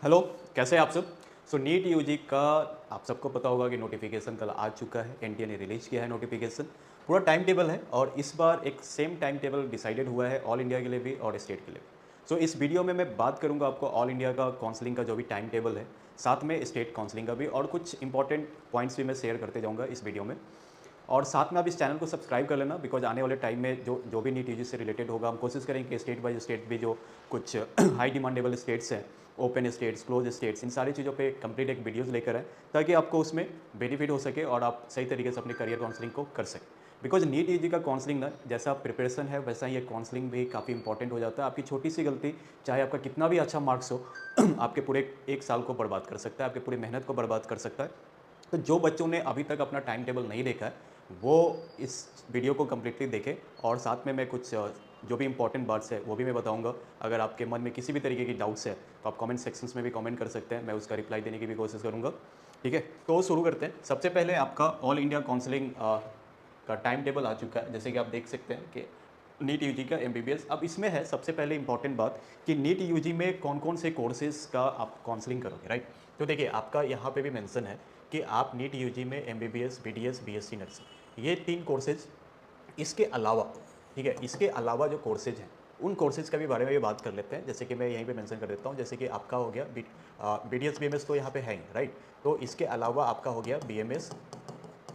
Hello, कैसे हैं आप सब। नीट यूजी का आप सबको पता होगा कि नोटिफिकेशन कल आ चुका है। एनटीए ने रिलीज किया है नोटिफिकेशन। पूरा टाइम टेबल है और इस बार एक सेम टाइम टेबल डिसाइडेड हुआ है ऑल इंडिया के लिए भी और स्टेट के लिए भी। इस वीडियो में मैं बात करूंगा आपको ऑल इंडिया का काउंसलिंग का जो भी टाइम टेबल है, साथ में स्टेट काउंसलिंग का भी, और कुछ इंपॉर्टेंट पॉइंट्स भी मैं शेयर करते जाऊँगा इस वीडियो में। और साथ में आप इस चैनल को सब्सक्राइब कर लेना, बिकॉज आने वाले टाइम में जो जो भी नीट यूजी से रिलेटेड होगा, हम कोशिश करेंगे कि स्टेट बाय स्टेट भी जो कुछ हाई डिमांडेबल स्टेट्स हैं, ओपन स्टेट्स, क्लोज स्टेट्स, इन सारी चीज़ों पे कंप्लीट एक वीडियोस लेकर आए, ताकि आपको उसमें बेनिफिट हो सके और आप सही तरीके से अपने करियर काउंसलिंग को कर सकें। बिकॉज नीट यूजी का काउंसलिंग ना, जैसा प्रिपरेशन है वैसा ही ये काउंसलिंग भी काफ़ी इंपॉर्टेंट हो जाता है। आपकी छोटी सी गलती, चाहे आपका कितना भी अच्छा मार्क्स हो, आपके पूरे एक साल को बर्बाद कर सकता है, आपके पूरी मेहनत को बर्बाद कर सकता है। तो जो बच्चों ने अभी तक अपना टाइम टेबल नहीं देखा है, वो इस वीडियो को कम्प्लीटली देखें। और साथ में मैं कुछ जो भी इंपॉर्टेंट बाट्स है वो भी मैं बताऊंगा। अगर आपके मन में किसी भी तरीके की डाउट्स है तो आप कमेंट सेक्शंस में भी कमेंट कर सकते हैं, मैं उसका रिप्लाई देने की भी कोशिश करूंगा। ठीक है, तो शुरू करते हैं। सबसे पहले आपका ऑल इंडिया काउंसलिंग का टाइम टेबल आ चुका है, जैसे कि आप देख सकते हैं कि नीट यूजी का एमबीबीएस। अब इसमें है सबसे पहले इंपॉर्टेंट बात कि नीट यूजी में कौन कौन से कोर्सेज का आप काउंसलिंग करोगे, राइट। तो देखिए, आपका यहाँ पे भी मेंशन है कि आप नीट यूजी में एमबीबीएस, बीडीएस, बीएससी नर्सिंग, ये 3 कोर्सेज, इसके अलावा, ठीक है, इसके अलावा जो कोर्सेज हैं उन कोर्सेज का भी बारे में भी बात कर लेते हैं। जैसे कि मैं यहीं पे मेंशन कर देता हूँ, जैसे कि आपका हो गया बीडीएस बीएमएस, तो यहाँ पे है ही, राइट। तो इसके अलावा आपका हो गया बीएमएस,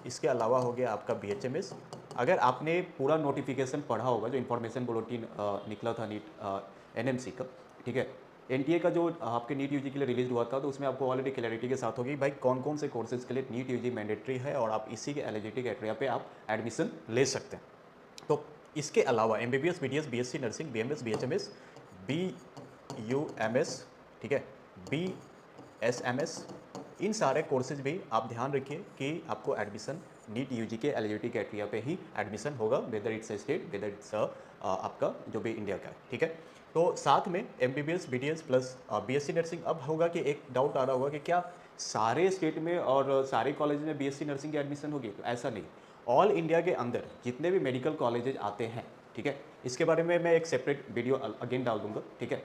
इसके अलावा हो गया आपका बीएचएमएस। अगर आपने पूरा नोटिफिकेशन पढ़ा होगा, जो इन्फॉर्मेशन बुलेटिन निकला था नीट एनएमसी का, ठीक है, एनटीए का, जो आपके नीट यूजी के लिए रिलीज हुआ था, तो उसमें आपको ऑलरेडी क्लैरिटी के साथ होगी भाई कौन कौन से कोर्सेज के लिए नीट यूजी मैंडेटरी है और आप इसी के एलिजिबिलिटी क्राइटेरिया पे आप एडमिशन ले सकते हैं। तो इसके अलावा MBBS, BDS, BSc nursing, BMS, BHMS, BUMS, ठीक है, बीएसएमएस, इन सारे कोर्सेज भी आप ध्यान रखिए कि आपको एडमिशन नीट यूजी के एलिजिबिलिटी क्राइटेरिया पे ही एडमिशन होगा, whether it's a state, whether it's आपका जो भी इंडिया का है, ठीक है। तो साथ में MBBS, BDS plus BSc nursing. अब होगा कि एक डाउट आ रहा होगा कि क्या सारे स्टेट में और सारे कॉलेज में बीएससी नर्सिंग की एडमिशन होगी, तो ऐसा नहीं। ऑल इंडिया के अंदर जितने भी मेडिकल कॉलेजेस आते हैं, ठीक है, इसके बारे में मैं एक सेपरेट वीडियो अगेन डाल दूंगा, ठीक है,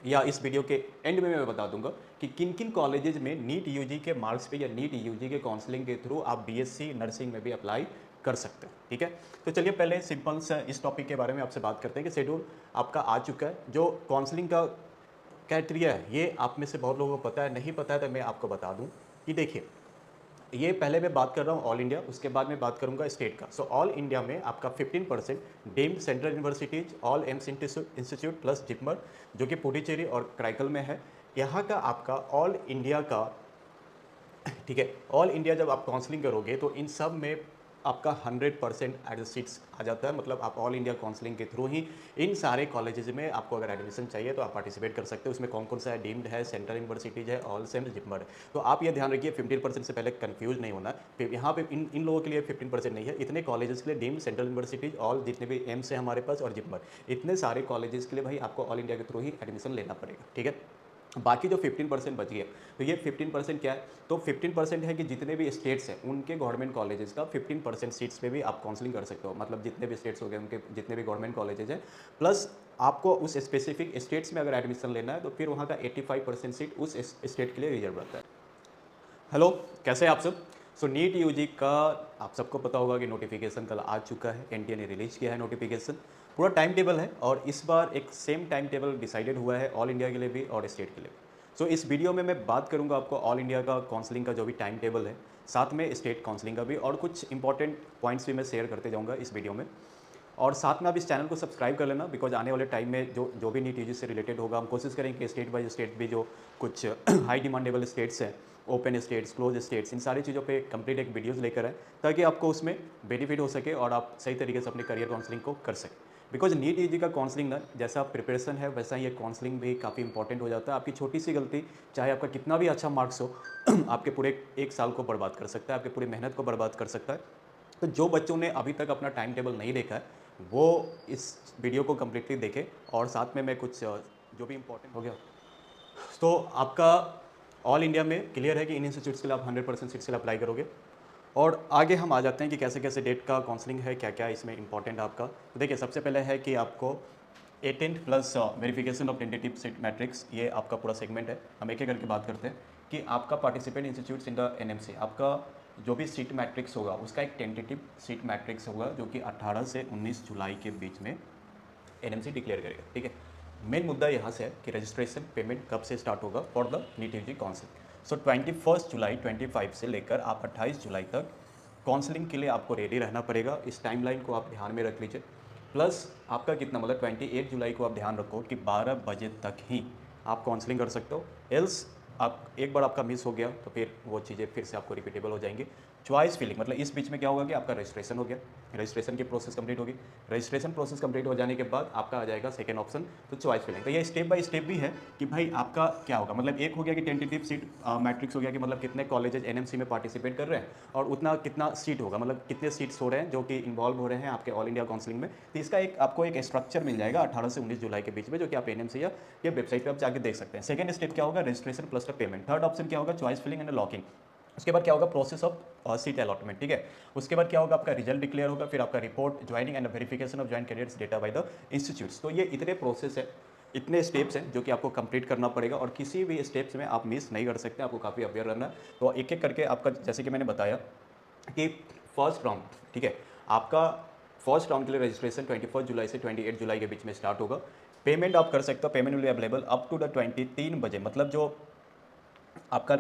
या इस वीडियो के एंड में मैं बता दूंगा कि किन किन कॉलेजेस में नीट यूजी के मार्क्स पे या नीट यूजी के काउंसलिंग के थ्रू आप बीएससी नर्सिंग में भी अप्लाई कर सकते हैं, ठीक है। तो चलिए पहले सिंपल से इस टॉपिक के बारे में आपसे बात करते हैं कि शेड्यूल आपका आ चुका है। जो काउंसलिंग का क्राइटेरिया है, ये आप में से बहुत लोगों को पता है, नहीं पता है तो मैं आपको बता दूं कि देखिए, ये पहले मैं बात कर रहा हूँ ऑल इंडिया, उसके बाद मैं बात करूंगा स्टेट का। ऑल इंडिया में आपका 15% deemed central universities, all AIIMS institute plus JIPMER, जो कि पुडुचेरी और क्राइकल में है, यहाँ का आपका ऑल इंडिया का, ठीक है, ऑल इंडिया जब आप काउंसलिंग करोगे तो इन सब में आपका 100% एड सीट्स आ जाता है। मतलब आप ऑल इंडिया काउंसलिंग के थ्रू ही इन सारे कॉलेजेस में आपको अगर एडमिशन चाहिए तो आप पार्टिसिपेट कर सकते हो। उसमें कौन कौन सा है, डीम्ड है, सेंट्रल यूनिवर्सिटीज है, ऑल सेम, जिपमर है। तो आप ये ध्यान रखिए, 15% से पहले कंफ्यूज नहीं होना। फिर यहाँ पे इन लोगों के लिए 15% नहीं है, इतने कॉलेजेस के लिए डीम्ड, सेंट्रल यूनिवर्सिटीज, ऑल जितने भी एम्स है हमारे पास और जिपमर, इतने सारे कॉलेजेस के लिए भाई आपको ऑल इंडिया के थ्रू ही एडमिशन लेना पड़ेगा, ठीक है। बाकी जो 15% बच गया, तो ये 15% क्या है, तो 15% है कि जितने भी स्टेट्स हैं उनके गवर्नमेंट कॉलेजेस का 15% सीट्स पे भी आप काउंसलिंग कर सकते हो। मतलब जितने भी स्टेट्स हो गए उनके जितने भी गवर्नमेंट कॉलेजेस हैं, प्लस आपको उस स्पेसिफिक स्टेट्स में अगर एडमिशन लेना है तो फिर वहाँ का 85% सीट उस स्टेट के लिए रिजर्व रहता है। हेलो, कैसे हैं आप सब। नीट यूजी का आप सबको पता होगा कि नोटिफिकेशन कल आ चुका है। एनटीए ने रिलीज किया है नोटिफिकेशन। पूरा टाइम टेबल है और इस बार एक सेम टाइम टेबल डिसाइडेड हुआ है ऑल इंडिया के लिए भी और स्टेट के लिए भी। इस वीडियो में मैं बात करूंगा आपको ऑल इंडिया का काउंसलिंग का जो भी टाइम टेबल है, साथ में स्टेट काउंसलिंग का भी, और कुछ इंपॉर्टेंट पॉइंट्स भी मैं शेयर करते जाऊँगा इस वीडियो में। और साथ में आप इस चैनल को सब्सक्राइब कर लेना, बिकॉज आने वाले टाइम में जो जो भी नीट यूजी से रिलेटेड होगा, हम कोशिश करेंगे कि स्टेट बाय स्टेट भी जो कुछ हाई डिमांडेबल स्टेट्स हैं, ओपन स्टेट्स, क्लोज स्टेट्स, इन सारी चीज़ों पे कंप्लीट एक वीडियोस लेकर आए, ताकि आपको उसमें बेनिफिट हो सके और आप सही तरीके से अपने करियर काउंसलिंग को कर सकें। बिकॉज नीट यूजी का काउंसलिंग ना, जैसा प्रिपरेशन है वैसा ही ये काउंसलिंग भी काफ़ी इंपॉर्टेंट हो जाता है। आपकी छोटी सी गलती, चाहे आपका कितना भी अच्छा मार्क्स हो, आपके पूरे एक साल को बर्बाद कर सकता है, आपकी पूरी मेहनत को बर्बाद कर सकता है। तो जो बच्चों ने अभी तक अपना टाइम टेबल नहीं देखा है, वो इस वीडियो को कम्प्लीटली देखें। और साथ में मैं कुछ जो भी इंपॉर्टेंट हो गया, तो आपका ऑल इंडिया में क्लियर है कि इन इंस्टीट्यूट्स के लिए आप 100% सीट्स के लिए अप्लाई करोगे। और आगे हम आ जाते हैं कि कैसे कैसे डेट का काउंसलिंग है, क्या क्या इसमें इंपॉर्टेंट है आपका। तो देखिए, सबसे पहले है कि आपको 18 plus verification of tentative seat matrix, ये आपका पूरा सेगमेंट है। हम एक एक करके बात करते हैं कि आपका participant institutes in the NMC, आपका जो भी सीट मैट्रिक्स होगा उसका एक टेंटेटिव सीट मैट्रिक्स होगा जो कि 18 से 19 जुलाई के बीच में एनएमसी डिक्लेयर करेगा, ठीक है। मेन मुद्दा यहाँ से है कि रजिस्ट्रेशन पेमेंट कब से स्टार्ट होगा for the NEET UG council. So 21 जुलाई 25 से लेकर आप 28 जुलाई तक काउंसलिंग के लिए आपको रेडी रहना पड़ेगा। इस टाइमलाइन को आप ध्यान में रख लीजिए। प्लस आपका कितना मतलब 28 जुलाई को आप ध्यान रखो कि 12 बजे तक ही आप काउंसलिंग कर सकते हो। एल्स आप एक बार आपका मिस हो गया तो फिर वो चीज़ें फिर से आपको रिपीटेबल हो जाएंगी। चॉइस फिलिंग मतलब इस बीच में क्या होगा कि आपका रजिस्ट्रेशन हो गया, रजिस्ट्रेशन की प्रोसेस कंप्लीट होगी। रजिस्ट्रेशन प्रोसेस कंप्लीट हो जाने के बाद आपका आ जाएगा सेकंड ऑप्शन, तो चॉइस फिलिंग। तो ये स्टेप बाय स्टेप भी है कि भाई आपका क्या होगा। मतलब एक हो गया कि टेंटेटिव सीट मैट्रिक्स हो गया कि मतलब कितने कॉलेजेस एनएमसी में पार्टिसिपेट कर रहे हैं और उतना कितना सीट होगा, मतलब कितने सीट्स हो रहे हैं जो कि इन्वॉल्व हो रहे हैं आपके ऑल इंडिया काउंसलिंग में। तो इसका एक आपको एक स्ट्रक्चर मिल जाएगा 18 से 19 जुलाई के बीच में, जो कि आप एनएमसी या ये वेबसाइट पर आप जाके देख सकते हैं। सेकंड स्टेप क्या होगा, registration plus the payment. Third option क्या होगा, चॉइस फिलिंग एंड लॉकिंग। उसके बाद क्या होगा, प्रोसेस ऑफ सीट अलॉटमेंट, ठीक है। उसके बाद क्या होगा, आपका रिजल्ट डिक्लेयर होगा, फिर आपका report, joining and verification of join candidates data by the institutes. तो ये इतने प्रोसेस है, इतने स्टेप्स हैं जो कि आपको कंप्लीट करना पड़ेगा और किसी भी स्टेप्स में आप मिस नहीं कर सकते, आपको काफ़ी अवेयर रहना है। तो एक एक करके आपका, जैसे कि मैंने बताया कि फर्स्ट राउंड, ठीक है, आपका फर्स्ट राउंड के लिए रजिस्ट्रेशन 21 जुलाई से 28 जुलाई के बीच में स्टार्ट होगा। पेमेंट आप कर सकते हो, payment will be available up to the 23 बजे, मतलब जो आपका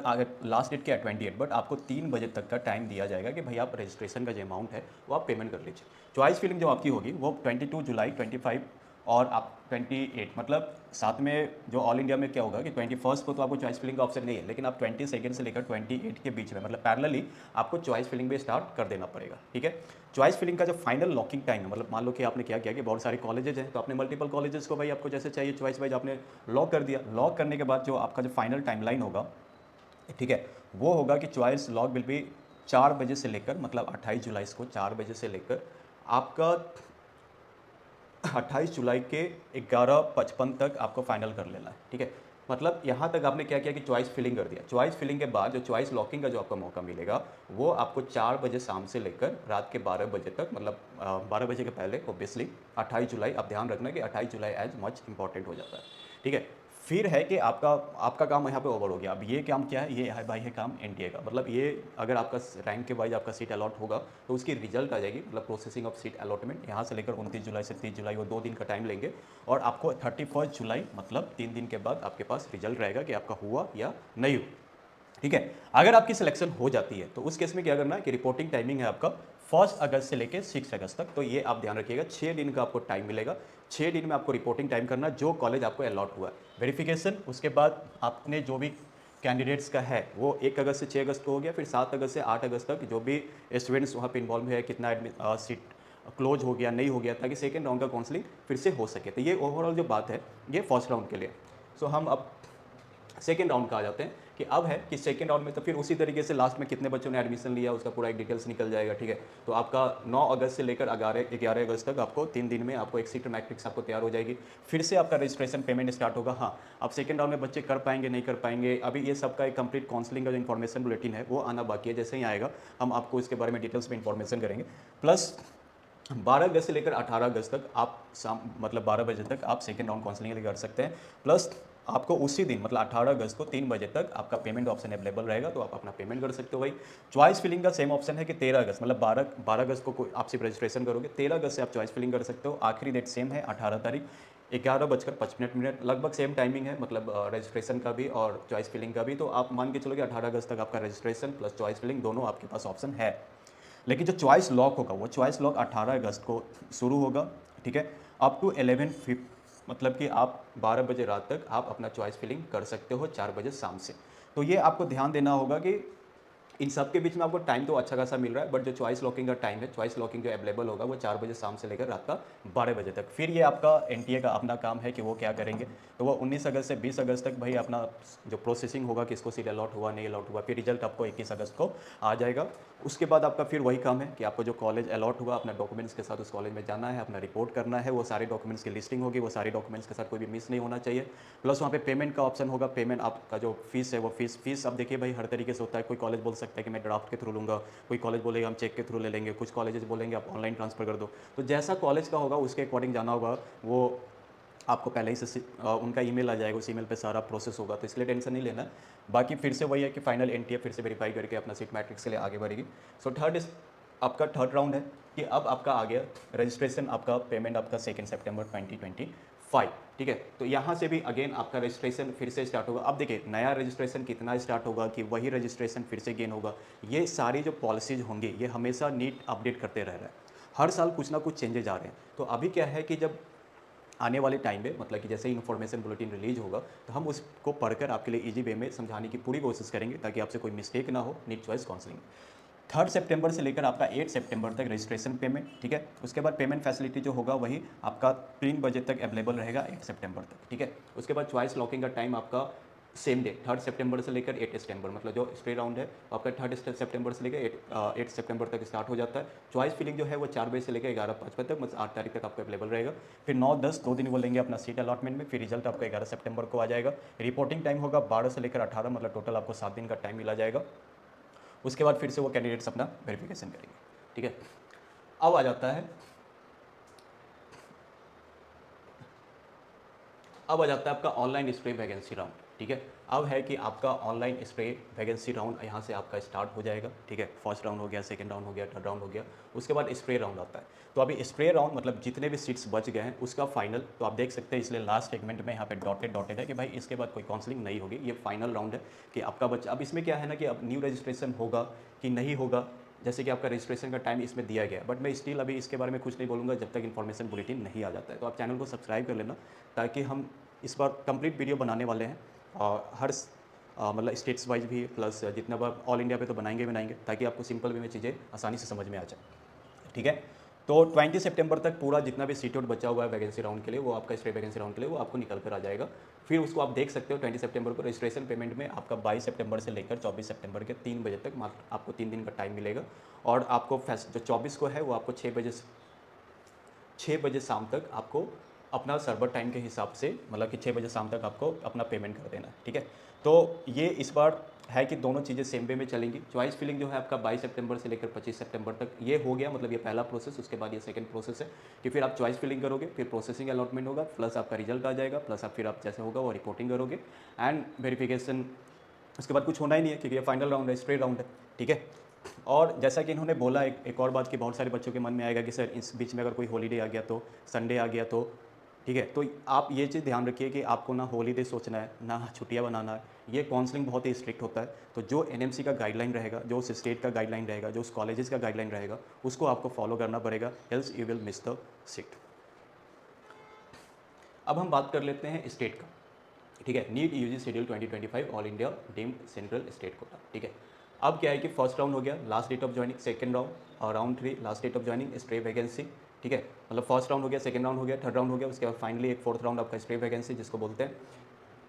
लास्ट डेट क्या है 28, बट आपको 3 बजे तक का टाइम दिया जाएगा कि भाई आप रजिस्ट्रेशन का जो अमाउंट है वो आप पेमेंट कर लीजिए। चॉइस फिलिंग जो आपकी होगी वो 22 जुलाई 25 और आप 28, मतलब साथ में जो ऑल इंडिया में क्या होगा कि 21 को तो आपको चॉइस फिलिंग का ऑप्शन नहीं है, लेकिन आप 22 से लेकर 28 के बीच में मतलब पैरेलली आपको चॉइस फिलिंग भी स्टार्ट कर देना पड़ेगा, ठीक है। चॉइस फिलिंग का जो फाइनल लॉकिंग टाइम है, मतलब मान लो कि आपने क्या किया कि बहुत सारे कॉलेजेस हैं तो आपने मल्टीपल कॉलेजेस को भाई आपको जैसे चाहिए चॉइस वाइज आपने लॉक कर दिया। लॉक करने के बाद जो आपका जो फाइनल टाइमलाइन होगा, ठीक है, वो होगा कि चॉइस लॉग विल बी 4 बजे से लेकर, मतलब 28 जुलाई को 4 बजे से लेकर आपका 28 जुलाई के 11:55 तक आपको फाइनल कर लेना है, ठीक है। मतलब यहाँ तक आपने क्या किया कि चॉइस फिलिंग कर दिया। चॉइस फिलिंग के बाद जो चॉइस लॉकिंग का जो आपका मौका मिलेगा वो आपको 4 बजे शाम से लेकर रात के 12 बजे तक, मतलब 12 बजे के पहले ऑब्वियसली 28 जुलाई, आप ध्यान रखना कि 28 जुलाई एज मच इंपॉर्टेंट हो जाता है, ठीक है। फिर है कि आपका आपका काम यहाँ पे ओवर हो गया। अब ये काम क्या है, ये है भाई है काम एनटीए का। मतलब ये अगर आपका रैंक के वाइज आपका सीट अलॉट होगा तो उसकी रिजल्ट आ जाएगी, मतलब प्रोसेसिंग ऑफ सीट अलॉटमेंट यहाँ से लेकर 29 जुलाई से 30 जुलाई, वो 2 दिन का टाइम लेंगे और आपको 31 जुलाई मतलब 3 दिन के बाद आपके पास रिजल्ट रहेगा कि आपका हुआ या नहीं हुआ, ठीक है। अगर आपकी सिलेक्शन हो जाती है तो उस केस में क्या करना है कि रिपोर्टिंग टाइमिंग है आपका 1 अगस्त से लेकर 6 अगस्त तक। तो ये आप ध्यान रखिएगा, 6 दिन का आपको टाइम मिलेगा। 6 दिन में आपको रिपोर्टिंग टाइम करना जो कॉलेज आपको अलॉट हुआ है। वेरिफिकेशन उसके बाद आपने जो भी कैंडिडेट्स का है वो 1 अगस्त से 6 अगस्त को हो गया, फिर 7 अगस्त से 8 अगस्त तक जो भी स्टूडेंट्स वहाँ पे इन्वॉल्व है, कितना सीट क्लोज हो गया नहीं हो गया, ताकि सेकेंड राउंड का काउंसलिंग फिर से हो सके। तो ये ओवरऑल जो बात है ये फर्स्ट राउंड के लिए। सो हम अब सेकेंड राउंड का आ जाते हैं कि अब है कि सेकेंड राउंड में तो फिर उसी तरीके से लास्ट में कितने बच्चों ने एडमिशन लिया उसका पूरा एक डिटेल्स निकल जाएगा, ठीक है। तो आपका 9 अगस्त से लेकर 11 अगस्त तक आपको 3 दिन में आपको एक सीट मैट्रिक्स आपको तैयार हो जाएगी। फिर से आपका रजिस्ट्रेशन पेमेंट स्टार्ट होगा। हाँ, अब सेकेंड राउंड में बच्चे कर पाएंगे नहीं कर पाएंगे, अभी ये सबका एक कंप्लीट काउंसलिंग का जो इन्फॉर्मेशन बुलेटिन है वो आना बाकी है। जैसे ही आएगा हम आपको इसके बारे में डिटेल्स में इन्फॉर्मेशन करेंगे। प्लस 12 अगस्त से लेकर 18 अगस्त तक आप मतलब 12 बजे तक आप सेकेंड राउंड काउंसलिंग के लिए कर सकते हैं। प्लस आपको उसी दिन मतलब 18 अगस्त को 3 बजे तक आपका पेमेंट ऑप्शन अवेलेबल रहेगा, तो आप अपना पेमेंट कर सकते हो भाई। चॉइस फिलिंग का सेम ऑप्शन है कि 13 अगस्त, मतलब 12 अगस्त को आप सिर्फ रजिस्ट्रेशन करोगे, 13 अगस्त से आप चॉइस फिलिंग कर सकते हो। आखिरी डेट सेम है 18 तारीख, 11:55, लगभग सेम टाइमिंग है, मतलब रजिस्ट्रेशन का भी और चॉइस फिलिंग का भी। तो आप मान के चलो कि 18 अगस्त तक आपका रजिस्ट्रेशन प्लस चॉइस फिलिंग दोनों आपके पास ऑप्शन है। लेकिन जो चॉइस लॉक होगा वो चॉइस लॉक 18 अगस्त को शुरू होगा, ठीक है, अप टू 11:50, मतलब कि आप 12 बजे रात तक आप अपना चॉइस फिलिंग कर सकते हो 4 बजे शाम से। तो ये आपको ध्यान देना होगा कि इन सब के बीच में आपको टाइम तो अच्छा खासा मिल रहा है, बट जो चॉइस लॉकिंग का टाइम है, चॉइस लॉकिंग जो अवेलेबल होगा वो 4 बजे शाम से लेकर रात का 12 बजे तक। फिर ये आपका एनटीए का अपना काम है कि वो क्या करेंगे, तो वो 19 अगस्त से 20 अगस्त तक भाई अपना जो प्रोसेसिंग होगा किसको सीट अलॉट हुआ नहीं अलॉट हुआ, फिर रिजल्ट आपको 21 अगस्त को आ जाएगा। उसके बाद आपका फिर वही काम है कि आपको जो कॉलेज अलॉट हुआ अपना डॉक्यूमेंट्स के साथ उस कॉलेज में जाना है, अपना रिपोर्ट करना है, वो सारे डॉक्यूमेंट्स की लिस्टिंग होगी, वो सारे डॉक्यूमेंट्स के साथ कोई भी मिस नहीं होना चाहिए। प्लस वहाँ पे पेमेंट का ऑप्शन होगा। पेमेंट आपका जो फीस है वो फीस अब देखिए भाई हर तरीके से होता है। कोई कॉलेज बोल सकता है कि मैं ड्राफ्ट के थ्रू लूँगा, कोई कॉलेज बोलेगा हम चेक के थ्रू ले लेंगे, कुछ कॉलेजेस बोलेंगे आप ऑनलाइन ट्रांसफर कर दो। तो जैसा कॉलेज का होगा उसके अकॉर्डिंग जाना होगा। वो आपको पहले ही से उनका ईमेल आ जाएगा, उस ईमेल पे सारा प्रोसेस होगा, तो इसलिए टेंशन नहीं लेना। बाकी फिर से वही है कि फाइनल एनटीए फिर से वेरीफाई करके अपना सीट मैट्रिक्स के लिए आगे बढ़ेगी। सो आपका थर्ड राउंड है कि अब आपका आ गया रजिस्ट्रेशन, आपका पेमेंट आपका 2 सितंबर 2025, ठीक है। तो यहाँ से भी अगेन आपका रजिस्ट्रेशन फिर से स्टार्ट होगा। अब देखिए नया रजिस्ट्रेशन कितना स्टार्ट होगा कि वही रजिस्ट्रेशन फिर से गेन होगा, ये सारी जो पॉलिसीज होंगी ये हमेशा नीट अपडेट करते रह रहा है, हर साल कुछ ना कुछ चेंजेज आ रहे हैं। तो अभी क्या है कि जब आने वाले टाइम में मतलब कि जैसे ही इन्फॉर्मेशन बुलेटिन रिलीज होगा तो हम उसको पढ़कर आपके लिए इजी वे में समझाने की पूरी कोशिश करेंगे ताकि आपसे कोई मिस्टेक ना हो नीट चॉइस काउंसलिंग। 3 सितंबर से लेकर आपका 8 सितंबर तक रजिस्ट्रेशन पेमेंट, ठीक है। उसके बाद पेमेंट फैसिलिटी जो होगा वही आपका 3 बजे तक अवेलेबल रहेगा 8 सितंबर तक, ठीक है। उसके बाद चॉइस लॉकिंग का टाइम आपका सेम डे 3 सितंबर से लेकर 8 सितंबर, मतलब जो स्प्रे राउंड है आपका 3 सितंबर से लेकर 8 सितंबर तक स्टार्ट हो जाता है। चॉइस फिलिंग जो है वो 4 बजे से लेकर 11:55 तक, मतलब 8 तारीख तक आपको अवेलेबल रहेगा। फिर 9-10 2 दिन वो लेंगे अपना सीट अलॉटमेंट में, फिर रिजल्ट आपका 11 सितंबर को आ जाएगा। रिपोर्टिंग टाइम होगा 12 से लेकर 18, मतलब टोटल आपको 7 दिन का टाइम मिला जाएगा। उसके बाद फिर से वो कैंडिडेट्स अपना वेरिफिकेशन करेंगे, ठीक है। अब आ जाता है आपका ऑनलाइन स्प्रे वैकेंसी राउंड, ठीक है। अब है कि आपका ऑनलाइन स्प्रे वैकेंसी राउंड यहाँ से आपका स्टार्ट हो जाएगा, ठीक है। फर्स्ट राउंड हो गया, सेकंड राउंड हो गया, थर्ड राउंड हो गया, उसके बाद स्प्रे राउंड आता है। तो अभी स्प्रे राउंड मतलब जितने भी सीट्स बच गए हैं उसका फाइनल, तो आप देख सकते हैं, इसलिए लास्ट सेगमेंट में यहाँ पे डॉटेड है कि भाई इसके बाद कोई काउंसलिंग नहीं होगी, ये फाइनल राउंड है कि आपका बच्चा। अब इसमें क्या है ना कि अब न्यू रजिस्ट्रेशन होगा कि नहीं होगा, जैसे कि आपका रजिस्ट्रेशन का टाइम इसमें दिया गया है, बट मैं स्टिल अभी इसके बारे में कुछ नहीं बोलूँगा जब तक इन्फॉर्मेशन बुलेटिन नहीं आ जाता है। तो आप चैनल को सब्सक्राइब कर लेना ताकि हम इस बार कंप्लीट वीडियो बनाने वाले हैं, और हर मतलब स्टेट्स वाइज भी, प्लस जितना बार ऑल इंडिया पे तो बनाएंगे ताकि आपको सिंपल वे में चीज़ें आसानी से समझ में आ जाए, ठीक है। तो 20 सितंबर तक पूरा जितना भी सीट बचा हुआ है वैकेंसी राउंड के लिए, वो आपका स्ट्रे वैकेंसी राउंड के लिए वो आपको निकल कर आ जाएगा। फिर उसको आप देख सकते हो 20 सितंबर को रजिस्ट्रेशन पेमेंट में आपका 22 सितंबर से लेकर 24 सितंबर के 3 बजे तक मात्र आपको 3 दिन का टाइम मिलेगा। और आपको जो 24 को है वो आपको 6 बजे शाम तक आपको अपना सर्वर टाइम के हिसाब से, मतलब कि 6 बजे शाम तक आपको अपना पेमेंट कर देना है, ठीक है। तो ये इस बार है कि दोनों चीज़ें सेम वे में चलेंगी। चॉइस फिलिंग जो है आपका 22 सितंबर से लेकर 25 सितंबर तक ये हो गया, मतलब ये पहला प्रोसेस। उसके बाद ये सेकंड प्रोसेस है कि फिर आप चॉइस फिलिंग करोगे, फिर प्रोसेसिंग अलॉटमेंट होगा, प्लस आपका रिजल्ट आ जाएगा, प्लस आप फिर आप जैसे होगा वो रिपोर्टिंग करोगे एंड वेरिफिकेशन। उसके बाद कुछ होना ही नहीं है क्योंकि ये फाइनल राउंड है, स्प्रे राउंड है, ठीक है। और जैसा कि इन्होंने बोला एक और बात कि बहुत सारे बच्चों के मन में आएगा कि सर इस बीच में अगर कोई हॉलीडे आ गया तो, संडे आ गया तो, ठीक है। तो आप ये चीज़ ध्यान रखिए कि आपको ना हॉलीडे सोचना है ना छुट्टियां बनाना है, ये काउंसलिंग बहुत ही स्ट्रिक्ट होता है। तो जो एनएमसी का गाइडलाइन रहेगा, जो उस स्टेट का गाइडलाइन रहेगा, जो उस कॉलेजेस का गाइडलाइन रहेगा, उसको आपको फॉलो करना पड़ेगा, else you will miss the seat. अब हम बात कर लेते हैं स्टेट का, ठीक है। NEET UG schedule 2025 all India deemed central state quota, ठीक है। अब क्या है कि फर्स्ट राउंड हो गया, last date of joining, second round और round 3 last date of joining stray vacancy, ठीक है। मतलब फर्स्ट राउंड हो गया, सेकंड राउंड हो गया, थर्ड राउंड हो गया, उसके बाद फाइनली एक फोर्थ राउंड आपका स्प्रे वैकेंसी जिसको बोलते हैं।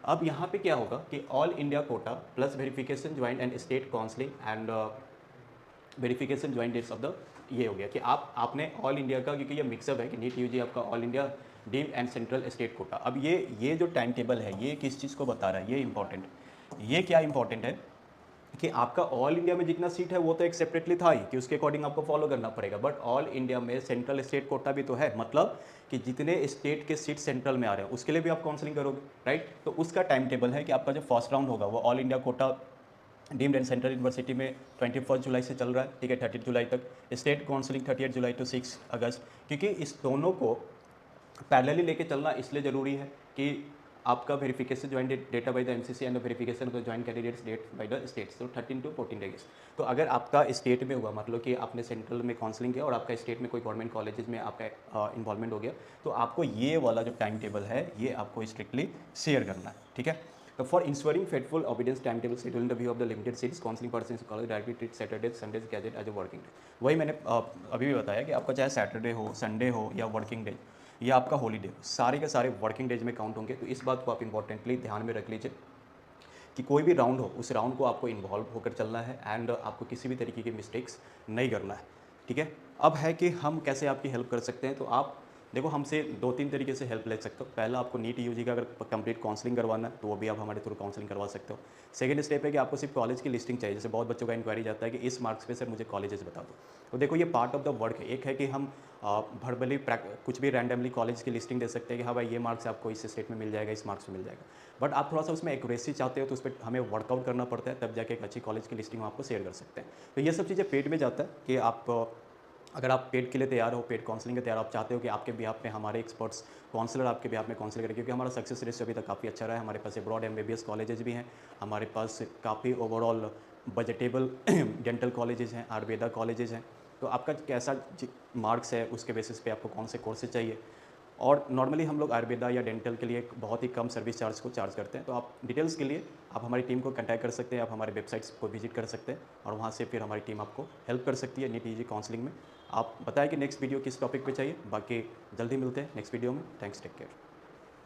अब यहाँ पे क्या होगा कि all India quota plus verification joint and state counselling and verification joint dates of the, ये हो गया कि आपने ऑल इंडिया का, क्योंकि ये मिक्सअप है कि नीट यूजी आपका all India deemed and central state Kota. अब ये जो टाइम टेबल है ये किस चीज़ को बता रहा है, ये इंपॉर्टेंट, ये क्या इंपॉर्टेंट है कि आपका ऑल इंडिया में जितना सीट है वो तो एक सेपरेटली था ही कि उसके अकॉर्डिंग आपको फॉलो करना पड़ेगा, बट ऑल इंडिया में सेंट्रल स्टेट कोटा भी तो है, मतलब कि जितने स्टेट के सीट सेंट्रल में आ रहे हैं उसके लिए भी आप काउंसलिंग करोगे, राइट। तो उसका टाइम टेबल है कि आपका जो फर्स्ट राउंड होगा वो all India Kota deemed and central university में 21 जुलाई से चल रहा है, ठीक है, 30 जुलाई तक। स्टेट काउंसलिंग 38 जुलाई टू 6 अगस्त, क्योंकि इस दोनों को पैरेलली लेके चलना इसलिए ज़रूरी है कि आपका verification join data by the MCC and the verification of the joint candidates date by the states, तो 13 to 14 डेज। तो अगर आपका स्टेट में हुआ, मतलब कि आपने सेंट्रल में काउंसलिंग किया और आपका स्टेट में कोई गवर्नमेंट कॉलेजेस में आपका इन्वॉल्वमेंट हो गया, तो आपको ये वाला जो टाइम टेबल है ये आपको स्ट्रिक्टली शेयर करना है, ठीक है। तो for ensuring faithful obedience time table schedule in the view of the limited seats counselling person college directly treat Saturday Sundays gazetted as a working day. वही मैंने अभी भी बताया कि आपका चाहे सैटरडे हो, संडे हो या वर्किंग डे या आपका हॉलीडे, सारे के सारे वर्किंग डेज में काउंट होंगे। तो इस बात को आप इंपॉर्टेंटली ध्यान में रख लीजिए कि कोई भी राउंड हो उस राउंड को आपको इन्वॉल्व होकर चलना है एंड आपको किसी भी तरीके की मिस्टेक्स नहीं करना है, ठीक है। अब है कि हम कैसे आपकी हेल्प कर सकते हैं, तो आप देखो हमसे 2-3 तरीके से हेल्प ले सकते हो। पहला आपको नीट यूजी का अगर कंप्लीट काउंसलिंग करवाना है तो वो भी आप हमारे थ्रू काउंसलिंग करवा सकते हो। सेकंड स्टेप है कि आपको सिर्फ कॉलेज की लिस्टिंग चाहिए। जैसे बहुत बच्चों का इंक्वायरी जाता है कि इस मार्क्स पे सर मुझे कॉलेजेस बता दो। तो देखो ये पार्ट ऑफ द वर्क है। एक है कि हम भड़बली कुछ भी रैंडमली कॉलेज की लिस्टिंग दे सकते हैं कि हाँ भाई ये मार्क्स आपको इस स्टेट में मिल जाएगा, इस मार्क्स में मिल जाएगा। बट आप थोड़ा सा उसमें एक्यूरेसी चाहते हो तो उस पर हमें वर्कआउट करना पड़ता है, तब जाके एक अच्छी कॉलेज की लिस्टिंग हम आपको शेयर कर सकते हैं। तो ये सब चीज़ें पेड में जाता है कि आप अगर आप पेड के लिए तैयार हो, पेड काउंसलिंग के तैयार हो, आप चाहते हो कि आपके बिहाफ पे हमारे एक्सपर्ट्स काउंसलर आपके बिहाफ में काउंसिल करें, क्योंकि हमारा सक्सेस रेट अभी तक काफ़ी अच्छा रहा है। हमारे पास अब्रॉड एमबीबीएस कॉलेजेस भी हैं, हमारे पास काफ़ी ओवरऑल बजटेबल डेंटल कॉलेजेस हैं, आयुर्वेदा कॉलेजेस हैं। तो आपका कैसा मार्क्स है उसके बेसिस पे आपको कौन से कोर्सेज चाहिए। और नॉर्मली हम लोग आयुर्वेदा या डेंटल के लिए एक बहुत ही कम सर्विस चार्ज को चार्ज करते हैं। तो आप डिटेल्स के लिए आप हमारी टीम को कांटेक्ट कर सकते हैं, आप हमारे वेबसाइट्स को विजिट कर सकते हैं और वहाँ से फिर हमारी टीम आपको हेल्प कर सकती है नीट यूजी काउंसलिंग में। आप बताएं कि नेक्स्ट वीडियो किस टॉपिक पे चाहिए। बाकी जल्दी मिलते हैं नेक्स्ट वीडियो में। Thanks, take care.